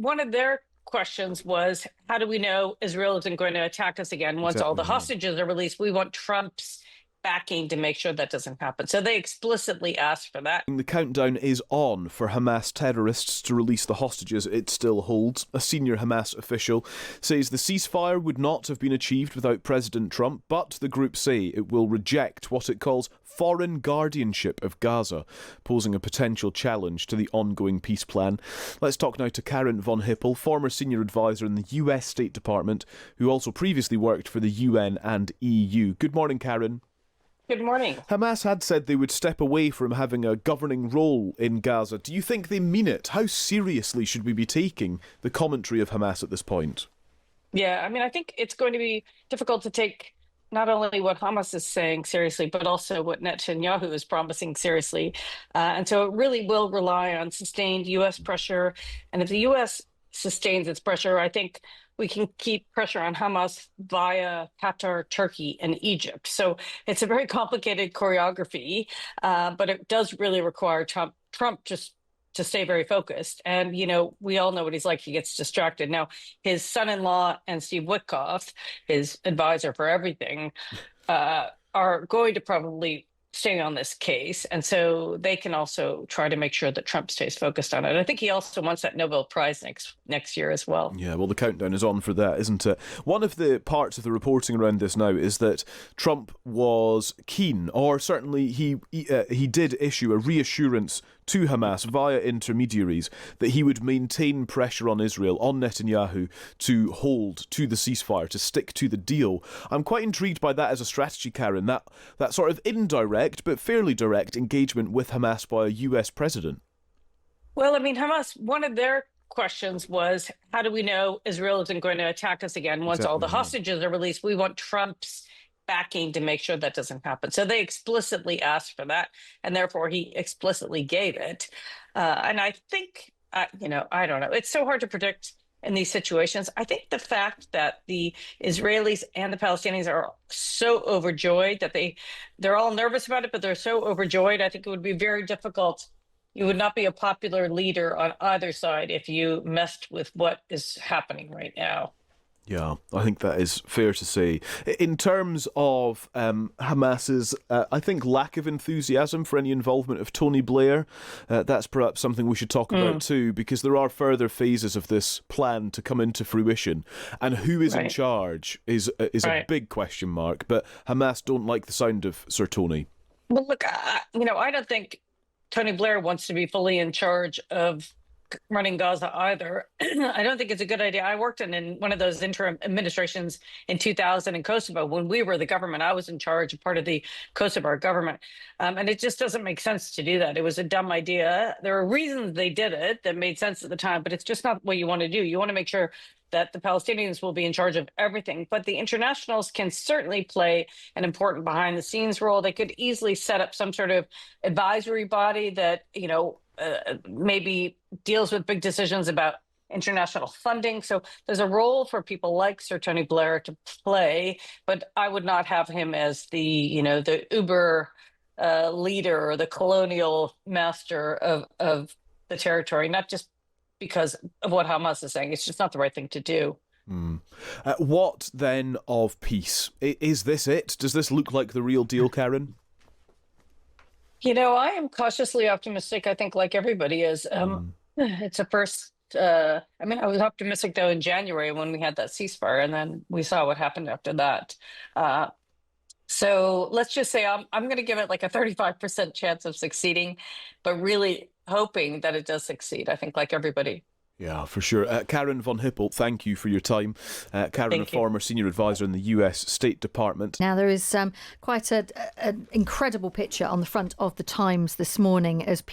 one of their questions was, how do we know Israel isn't going to attack us again once all the Exactly, yeah. hostages are released? We want Trump's backing to make sure that doesn't happen. So they explicitly asked for that. The countdown is on for Hamas terrorists to release the hostages it still holds. A senior Hamas official says the ceasefire would not have been achieved without President Trump, but the group say it will reject what it calls foreign guardianship of Gaza, posing a potential challenge to the ongoing peace plan. Let's talk now to Karin von Hippel, former senior advisor in the US State Department, who also previously worked for the UN and EU. Good morning, Karin. Good morning. Hamas had said they would step away from having a governing role in Gaza. Do you think they mean it? How seriously should we be taking the commentary of Hamas at this point? Yeah, I mean, I think it's going to be difficult to take not only what Hamas is saying seriously, but also what Netanyahu is promising seriously. And so it really will rely on sustained U.S. pressure. And if the U.S. sustains its pressure, I think we can keep pressure on Hamas via Qatar, Turkey, and Egypt. So it's a very complicated choreography, but it does really require Trump just to stay very focused. And, you know, we all know what he's like. He gets distracted. Now, his son-in-law and Steve Witkoff, his advisor for everything, are going to probably stay on this case. And so they can also try to make sure that Trump stays focused on it. I think he also wants that Nobel Prize next year as well. Yeah, well, the countdown is on for that, isn't it? One of the parts of the reporting around this now is that Trump was keen, or certainly he did issue a reassurance to Hamas via intermediaries that he would maintain pressure on Israel, on Netanyahu, to hold to the ceasefire, to stick to the deal. I'm quite intrigued by that as a strategy, Karin, that sort of indirect but fairly direct engagement with Hamas by a US president. Well, I mean, Hamas, one of their questions was, how do we know Israel isn't going to attack us again once all the hostages are released? We want Trump's backing to make sure that doesn't happen. So they explicitly asked for that, and therefore he explicitly gave it. And I think, I don't know. It's so hard to predict in these situations. I think the fact that the Israelis and the Palestinians are so overjoyed that they're all nervous about it, but they're so overjoyed, I think it would be very difficult. You would not be a popular leader on either side if you messed with what is happening right now. Yeah, I think that is fair to say. In terms of Hamas's, I think, lack of enthusiasm for any involvement of Tony Blair, that's perhaps something we should talk about too, because there are further phases of this plan to come into fruition. And who is in charge is a big question mark. But Hamas don't like the sound of Sir Tony. Well, look, I don't think Tony Blair wants to be fully in charge of running Gaza either. I don't think it's a good idea. I worked in one of those interim administrations in 2000 in Kosovo when we were the government. I was in charge of part of the Kosovo government. And it just doesn't make sense to do that. It was a dumb idea. There are reasons they did it that made sense at the time, but it's just not what you want to do. You want to make sure that the Palestinians will be in charge of everything. But the internationals can certainly play an important behind the scenes role. They could easily set up some sort of advisory body that, maybe deals with big decisions about international funding. So there's a role for people like Sir Tony Blair to play, but I would not have him as the uber leader or the colonial master of the territory, not just because of what Hamas is saying. It's just not the right thing to do. What then of peace? Is this it? Does this look like the real deal, Karin? I am cautiously optimistic. I think like everybody is. It's a first. I was optimistic though in January when we had that ceasefire, and then we saw what happened after that. So let's just say I'm going to give it like a 35% chance of succeeding, but really hoping that it does succeed. I think like everybody. Yeah, for sure. Karin von Hippel, thank you for your time. Karin, a former senior advisor in the US State Department. Now, there is quite an incredible picture on the front of the Times this morning as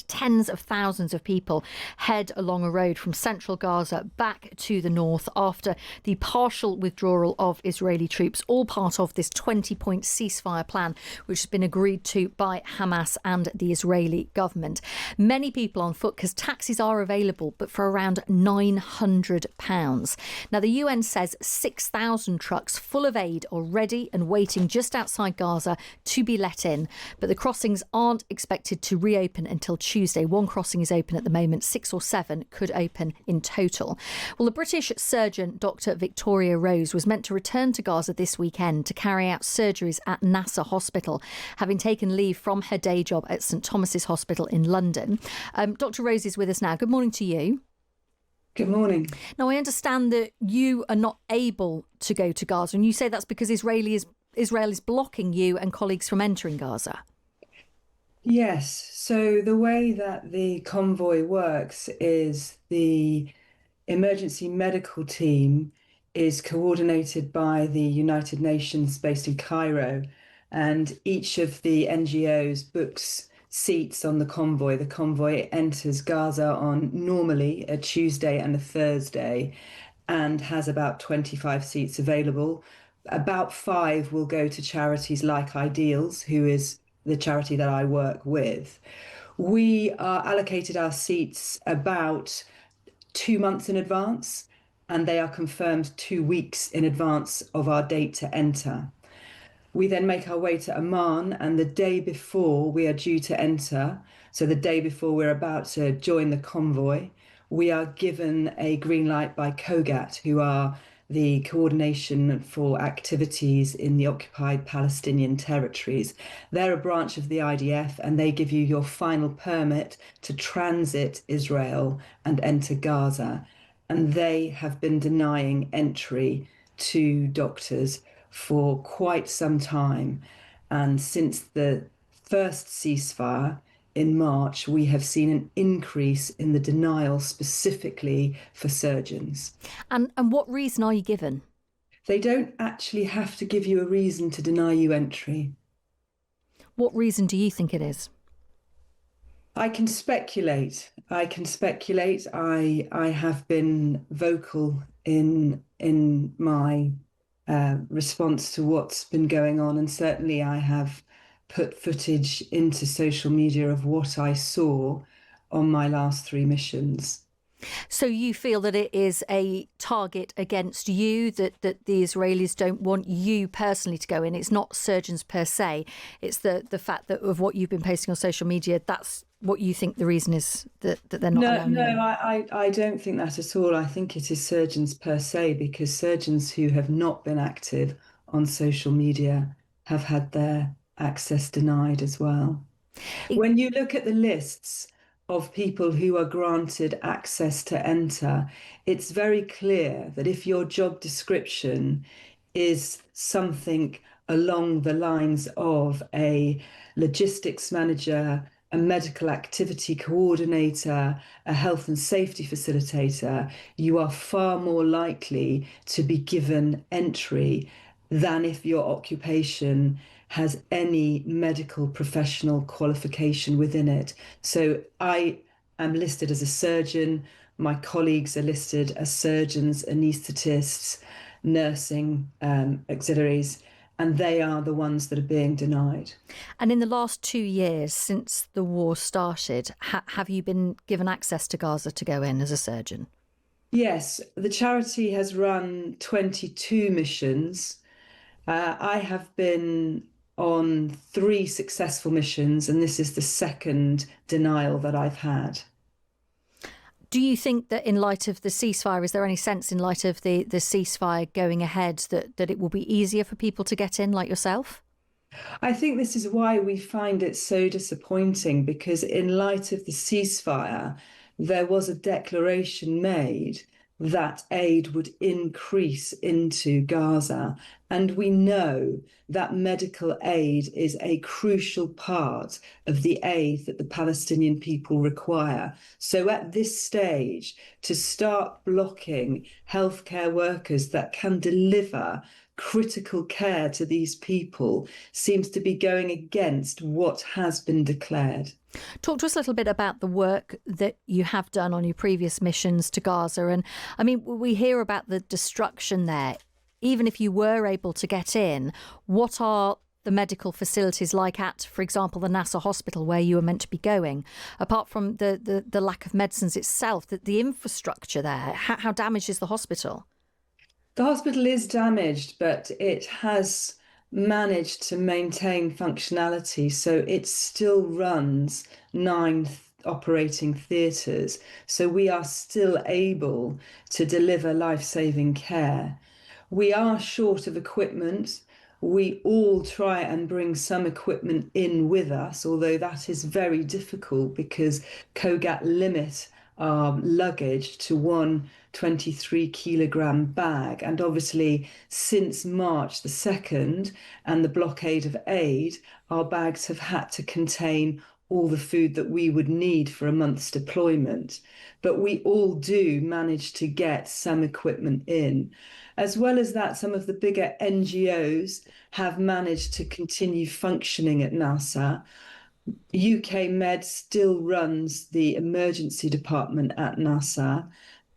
tens of thousands of people head along a road from central Gaza back to the north after the partial withdrawal of Israeli troops, all part of this 20-point ceasefire plan, which has been agreed to by Hamas and the Israeli government. Many people on foot because taxis are available, but for around £900. Now, the UN says 6,000 trucks full of aid are ready and waiting just outside Gaza to be let in. But the crossings aren't expected to reopen until Tuesday. One crossing is open at the moment. 6 or 7 could open in total. Well, the British surgeon, Dr. Victoria Rose, was meant to return to Gaza this weekend to carry out surgeries at Nasser Hospital, having taken leave from her day job at St Thomas's Hospital in London. Dr. Rose is with us now. Good morning to you. Good morning. Now, I understand that you are not able to go to Gaza, and you say that's because Israel is blocking you and colleagues from entering Gaza. Yes. So the way that the convoy works is the emergency medical team is coordinated by the United Nations based in Cairo, and each of the NGOs books seats on the convoy. The convoy enters Gaza on normally a Tuesday and a Thursday and has about 25 seats available. About 5 will go to charities like Ideals, who is the charity that I work with. We are allocated our seats about 2 months in advance, and they are confirmed 2 weeks in advance of our date to enter. We then make our way to Amman, and the day before we are due to enter, so the day before we're about to join the convoy, we are given a green light by COGAT, who are the coordination for activities in the occupied Palestinian territories. They're a branch of the IDF, and they give you your final permit to transit Israel and enter Gaza. And they have been denying entry to doctors for quite some time. And since the first ceasefire in March, we have seen an increase in the denial specifically for surgeons. And what reason are you given? They don't actually have to give you a reason to deny you entry. What reason do you think it is? I can speculate. I have been vocal in my response to what's been going on, and certainly I have put footage into social media of what I saw on my last 3 missions. So you feel that it is a target against you, that the Israelis don't want you personally to go in. It's not surgeons per se. It's the fact that of what you've been posting on social media, that's what you think the reason is that they're not allowing you. I don't think that at all. I think it is surgeons per se, because surgeons who have not been active on social media have had their access denied as well. When you look at the lists of people who are granted access to enter, it's very clear that if your job description is something along the lines of a logistics manager, a medical activity coordinator, a health and safety facilitator, you are far more likely to be given entry than if your occupation has any medical professional qualification within it. So I am listed as a surgeon. My colleagues are listed as surgeons, anaesthetists, nursing auxiliaries, and they are the ones that are being denied. And in the last 2 years since the war started, have you been given access to Gaza to go in as a surgeon? Yes, the charity has run 22 missions. I have been on 3 successful missions, and this is the second denial that I've had. Do you think that in light of the ceasefire, is there any sense in light of the ceasefire going ahead that it will be easier for people to get in like yourself? I think this is why we find it so disappointing, because in light of the ceasefire, there was a declaration made that aid would increase into Gaza. And we know that medical aid is a crucial part of the aid that the Palestinian people require. So at this stage, to start blocking healthcare workers that can deliver critical care to these people seems to be going against what has been declared. Talk to us a little bit about the work that you have done on your previous missions to Gaza. And I mean, we hear about the destruction there. Even if you were able to get in, what are the medical facilities like at, for example, the NASA hospital where you were meant to be going, apart from the lack of medicines itself, the infrastructure there, how damaged is the hospital? The hospital is damaged, but it has managed to maintain functionality. So it still runs nine operating theatres. So we are still able to deliver life-saving care. We are short of equipment. We all try and bring some equipment in with us, although that is very difficult because COGAT limit our luggage to one 23-kilogram bag. And obviously, since March the 2nd and the blockade of aid, our bags have had to contain all the food that we would need for a month's deployment. But we all do manage to get some equipment in. As well as that, some of the bigger NGOs have managed to continue functioning at NASA. UK Med still runs the emergency department at NASA,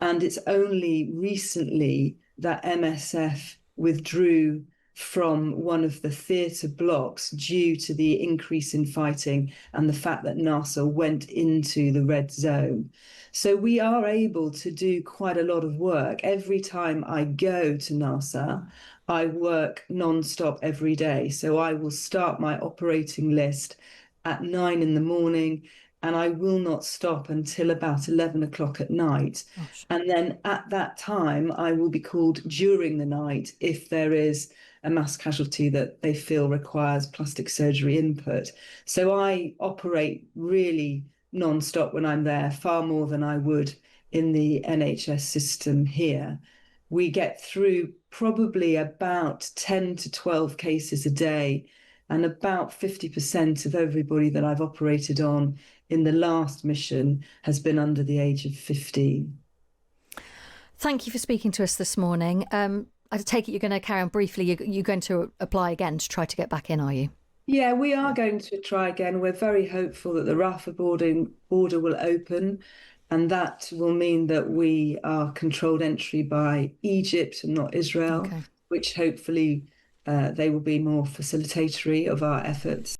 and it's only recently that MSF withdrew from one of the theatre blocks due to the increase in fighting and the fact that NASA went into the red zone. So we are able to do quite a lot of work. Every time I go to NASA, I work non-stop every day. So I will start my operating list at 9 in the morning, and I will not stop until about 11 o'clock at night. Gosh. And then at that time, I will be called during the night if there is a mass casualty that they feel requires plastic surgery input. So I operate really non-stop when I'm there, far more than I would in the NHS system here. We get through probably about 10 to 12 cases a day, and about 50% of everybody that I've operated on in the last mission has been under the age of 15. Thank you for speaking to us this morning. I take it you're going to carry on briefly. You're going to apply again to try to get back in, are you? Yeah, we are going to try again. We're very hopeful that the Rafah border will open, and that will mean that we are controlled entry by Egypt and not Israel, Okay. which hopefully they will be more facilitatory of our efforts.